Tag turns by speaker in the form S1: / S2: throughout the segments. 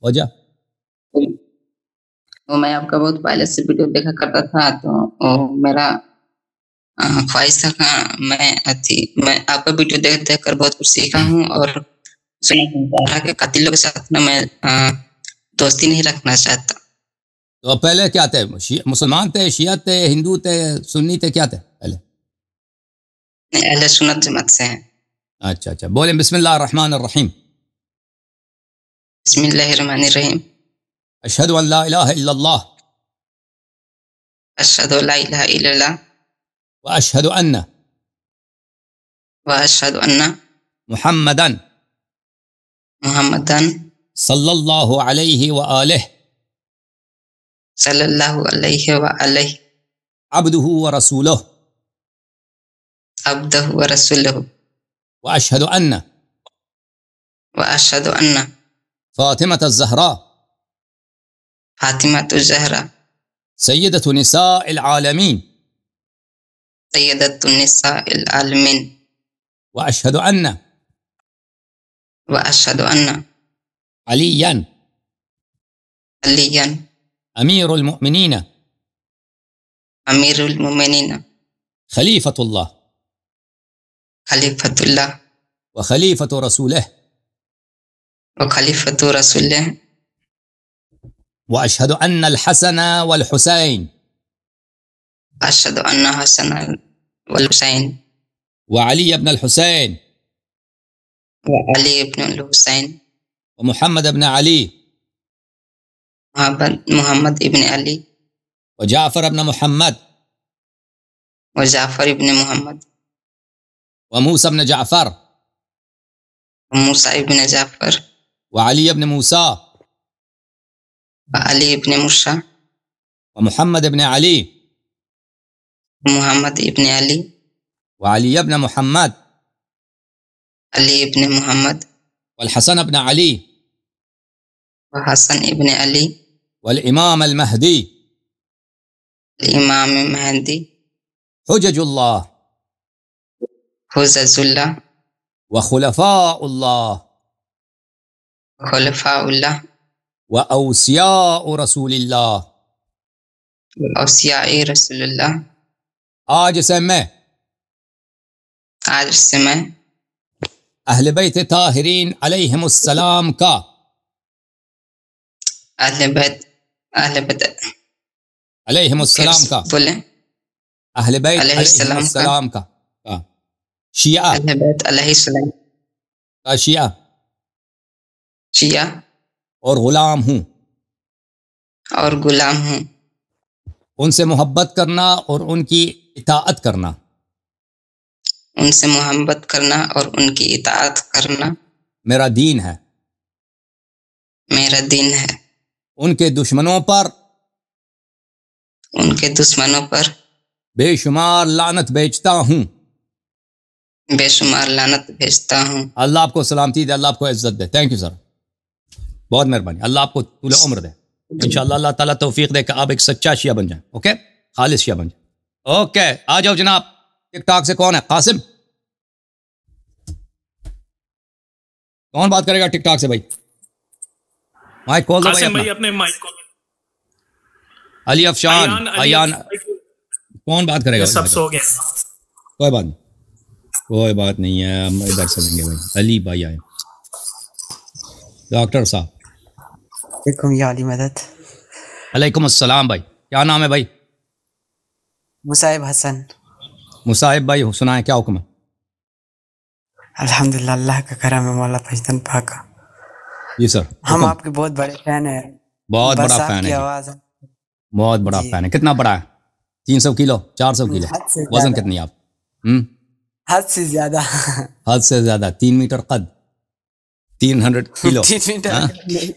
S1: ہو جا.
S2: وہ میں آپ کا بہت پہلے سے ویڈیو دیکھا کرتا تھا، تو میرا خواہش تھا کہ میں آپ کا ویڈیو دیکھ کر بہت کچھ سیکھا ہوں، اور سنا کہ قاتلوں کے ساتھ میں دوستی نہیں رکھنا چاہتا.
S1: تو پہلے کیا تھے؟ مسلمان تھے، شیعہ تھے، ہندو تھے، سنی تھے، کیا تھے پہلے؟
S2: اہل سنت جماعت سے ہیں.
S1: اچھا بولیں بسم اللہ الرحمن الرحیم.
S2: بسم اللہ الرحمن الرحیم.
S1: اشہد ان لا الہ الا اللہ
S2: اشہد ان لا الہ الا اللہ
S1: واشہد ان محمدن صلی اللہ علیہ وآلہ
S2: صلی اللہ علیہ وآلہ
S1: عبدہ ورسولہ
S2: عبدہ ورسولہ
S1: واشہد ان فاطمة الزہراء
S2: فاطمة الزہراء
S1: سیدۃ نساء العالمین
S2: سیدۃ النساء العالمین
S1: واشہد ان علیاً امیر المؤمنین خلیفۃ اللہ وخلیفۃ رسولہ واشہد ان الحسن والحسین
S2: اشہد ان حسن والحسین
S1: وعلی ابن الحسین
S2: وعلی ابن الحسین
S1: ومحمد ابن علی
S2: محمد ابن علی
S1: وجعفر ابن محمد
S2: وجعفر ابن محمد
S1: وموسى ابن جعفر
S2: وموسى ابن جعفر
S1: وعلی ابن موسیٰ
S2: وعلی ابن موسیٰ
S1: ومحمد ابن علی
S2: محمد ابن علی
S1: وعلی ابن محمد
S2: علی ابن محمد
S1: والحسن ابن علی
S2: وحسن ابن علی
S1: والامام المہدی
S2: الامام مہدی
S1: حجج اللہ
S2: حجج اللہ
S1: وخلفاء اللہ
S2: خلفاء اللہ
S1: واوصیاء رسول اللہ.
S2: اوصیاء رسول اللہ.
S1: آج سے میں اہل بیت طاہرین علیہم السلام کا
S2: اہل بیت
S1: علیہم السلام کا
S2: بولیں
S1: اہل بیت علیہ السلام کا شیعہ
S2: اہل بیت علیہ السلام
S1: کا
S2: شیعہ
S1: اور غلام ہوں ان سے محبت کرنا اور ان کی اطاعت کرنا
S2: اور ان کی اطاعت کرنا
S1: میرا دین ہے. ان کے دشمنوں پر بے شمار لعنت بھیجتا ہوں. اللہ آپ کو سلامتی دے، اللہ آپ کو عزت دے. تھینک یو سر، بہت مہربانی. اللہ آپ کو طول عمر دے انشاءاللہ. اللہ تعالیٰ توفیق دے کہ آپ ایک سچا شیعہ بن جائیں. اوکے، خالص شیعہ بن جائیں. اوکے، آ جاؤ جناب. ٹک ٹاک سے کون ہے؟ قاسم. کون بات کرے گا ٹک ٹاک سے بھائی؟ مائک کھول دو بھائی اپنے مائک کو. علی افشان، ایان، کون بات کرے گا؟
S3: سب سو گئے.
S1: کوئی بات نہیں ہے، ہم ادھر سے لیں گے بھائی. علی بھائی آئے. ڈاکٹر صاحب
S4: علیکم یا علی مدد.
S1: علیکم السلام بھائی. کیا نام ہے بھائی؟
S4: مصعب حسن.
S1: مصعب بھائی سنائیں کیا حکم ہے؟
S4: الحمدللہ، اللہ کا کرم ہے، مولا فیضان پاک کا.
S1: جی سر.
S4: ہم آپ کے بہت بڑے فین ہیں.
S1: بہت بڑا فین ہے.
S4: آواز
S1: بہت بڑا فین ہے. کتنا بڑا ہے؟ 300 کلو 400 کلو وزن کتنی آپ؟
S4: حد سے زیادہ.
S1: حد سے زیادہ. 3 میٹر قد، 300 کلو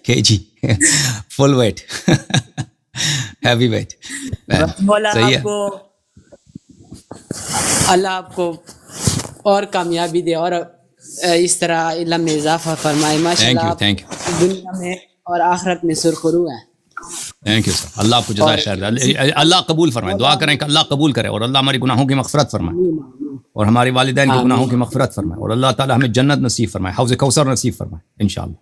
S1: کے جی فل ویٹ، ہیوی ویٹ. صحیح ہے.
S4: اللہ آپ کو اور کامیابی دے اور اس طرح علم میں اضافہ فرمائے. ماشاءاللہ دنیا میں اور آخرت میں سرخرو ہے.
S1: Thank you sir. اللہ آپ کو جزائے خیر. اللہ قبول فرمائے. دعا کریں کہ اللہ قبول کرے اور اللہ ہماری گناہوں کی مغفرت فرمائے اور ہمارے والدین کے گناہوں کی مغفرت فرمائے اور اللہ تعالی ہمیں جنت نصیب فرمائے، حوض کوثر نصیب فرمائے انشاءاللہ.